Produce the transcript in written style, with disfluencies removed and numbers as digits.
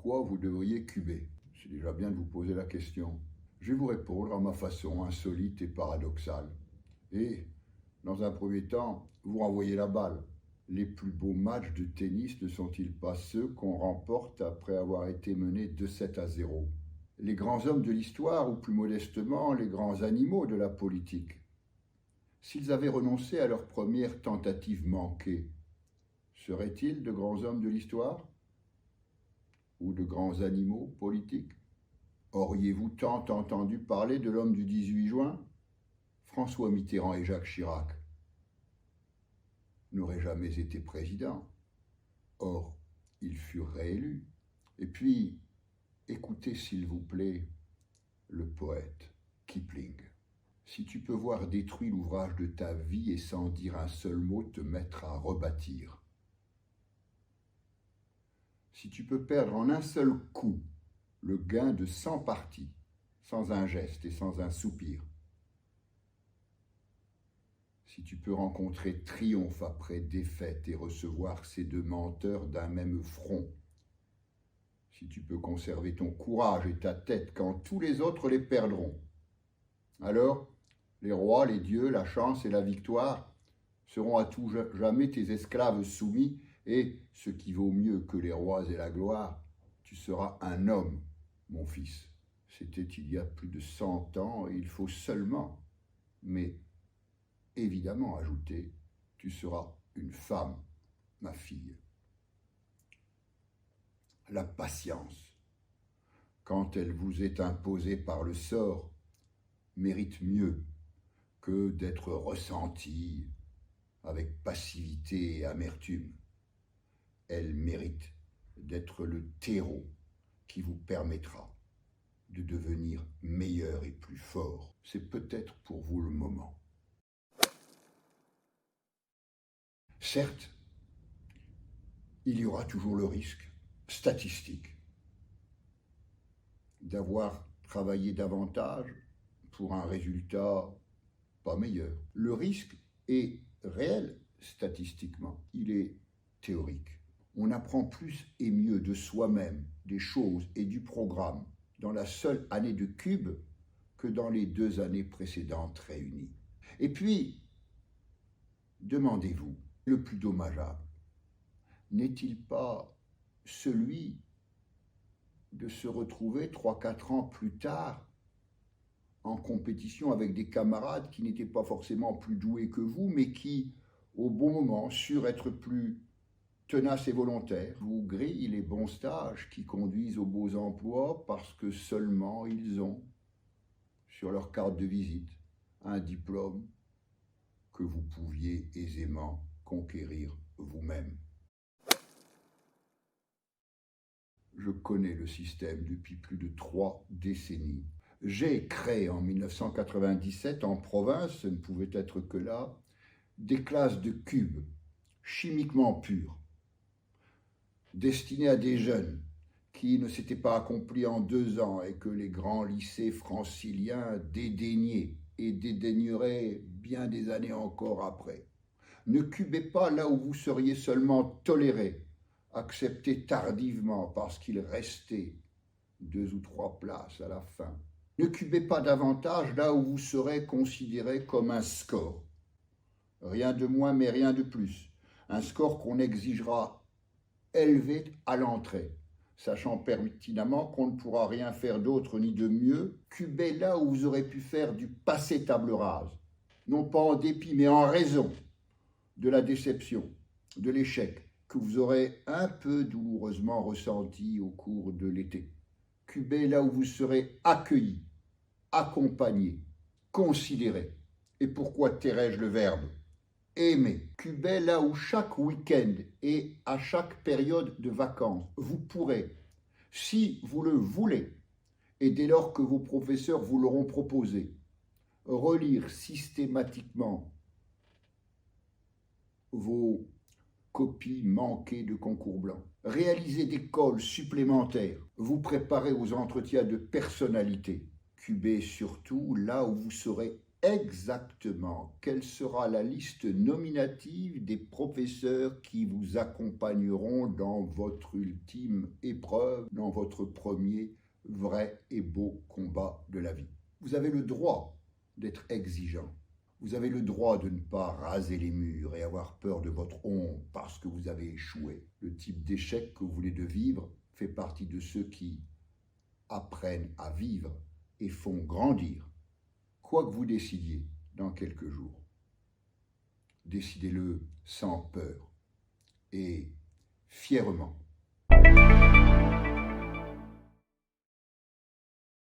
pourquoi vous devriez cuber? C'est déjà bien de vous poser la question. Je vais vous répondre à ma façon insolite et paradoxale. Et, dans un premier temps, vous renvoyez la balle. Les plus beaux matchs de tennis ne sont-ils pas ceux qu'on remporte après avoir été mené 2-7-0? Les grands hommes de l'histoire, ou plus modestement, les grands animaux de la politique, s'ils avaient renoncé à leur première tentative manquée, seraient-ils de grands hommes de l'histoire? Ou de grands animaux politiques? Auriez-vous tant entendu parler de l'homme du 18 juin? François Mitterrand et Jacques Chirac n'auraient jamais été présidents. Or, ils furent réélus. Et puis, écoutez s'il vous plaît le poète Kipling. Si tu peux voir détruit l'ouvrage de ta vie et sans dire un seul mot te mettre à rebâtir. Si tu peux perdre en un seul coup le gain de 100 parties, sans un geste et sans un soupir. Si tu peux rencontrer triomphe après défaite et recevoir ces deux menteurs d'un même front. Si tu peux conserver ton courage et ta tête quand tous les autres les perdront. Alors, les rois, les dieux, la chance et la victoire seront à tout jamais tes esclaves soumis et, ce qui vaut mieux que les rois et la gloire, tu seras un homme, mon fils. C'était il y a plus de 100 ans et il faut seulement, mais évidemment ajouter, tu seras une femme, ma fille. La patience, quand elle vous est imposée par le sort, mérite mieux que d'être ressentie avec passivité et amertume. Elle mérite d'être le terreau qui vous permettra de devenir meilleur et plus fort. C'est peut-être pour vous le moment. Certes, il y aura toujours le risque statistique d'avoir travaillé davantage pour un résultat pas meilleur. Le risque est réel statistiquement, il est théorique. On apprend plus et mieux de soi-même, des choses et du programme dans la seule année de cube que dans les 2 années précédentes réunies. Et puis, demandez-vous, le plus dommageable n'est-il pas celui de se retrouver 3-4 ans plus tard en compétition avec des camarades qui n'étaient pas forcément plus doués que vous, mais qui, au bon moment, surent être plus tenaces et volontaires, vous grillent les bons stages qui conduisent aux beaux emplois parce que seulement ils ont, sur leur carte de visite, un diplôme que vous pouviez aisément conquérir vous-même. Je connais le système depuis plus de 3 décennies. J'ai créé en 1997, en province, ce ne pouvait être que là, des classes de cubes, chimiquement pures, destinées à des jeunes qui ne s'étaient pas accomplis en 2 ans et que les grands lycées franciliens dédaignaient et dédaigneraient bien des années encore après. Ne cubez pas là où vous seriez seulement toléré, accepté tardivement parce qu'il restait 2 ou 3 places à la fin. Ne cubez pas davantage là où vous serez considéré comme un score. Rien de moins mais rien de plus. Un score qu'on exigera élevé à l'entrée, sachant pertinemment qu'on ne pourra rien faire d'autre ni de mieux. Cubez là où vous aurez pu faire du passé table rase, non pas en dépit mais en raison de la déception, de l'échec que vous aurez un peu douloureusement ressenti au cours de l'été. Cubez là où vous serez accueilli, accompagné, considéré. Et pourquoi tairais-je le verbe aimer? Cubez là où chaque week-end et à chaque période de vacances, vous pourrez, si vous le voulez, et dès lors que vos professeurs vous l'auront proposé, relire systématiquement vos copies manquées de concours blancs, réaliser des cols supplémentaires, vous préparer aux entretiens de personnalité. Cubez surtout là où vous serez exactement quelle sera la liste nominative des professeurs qui vous accompagneront dans votre ultime épreuve, dans votre premier vrai et beau combat de la vie. Vous avez le droit d'être exigeant. Vous avez le droit de ne pas raser les murs et avoir peur de votre honte parce que vous avez échoué. Le type d'échec que vous venez de vivre fait partie de ceux qui apprennent à vivre et font grandir. Quoi que vous décidiez dans quelques jours, décidez-le sans peur et fièrement.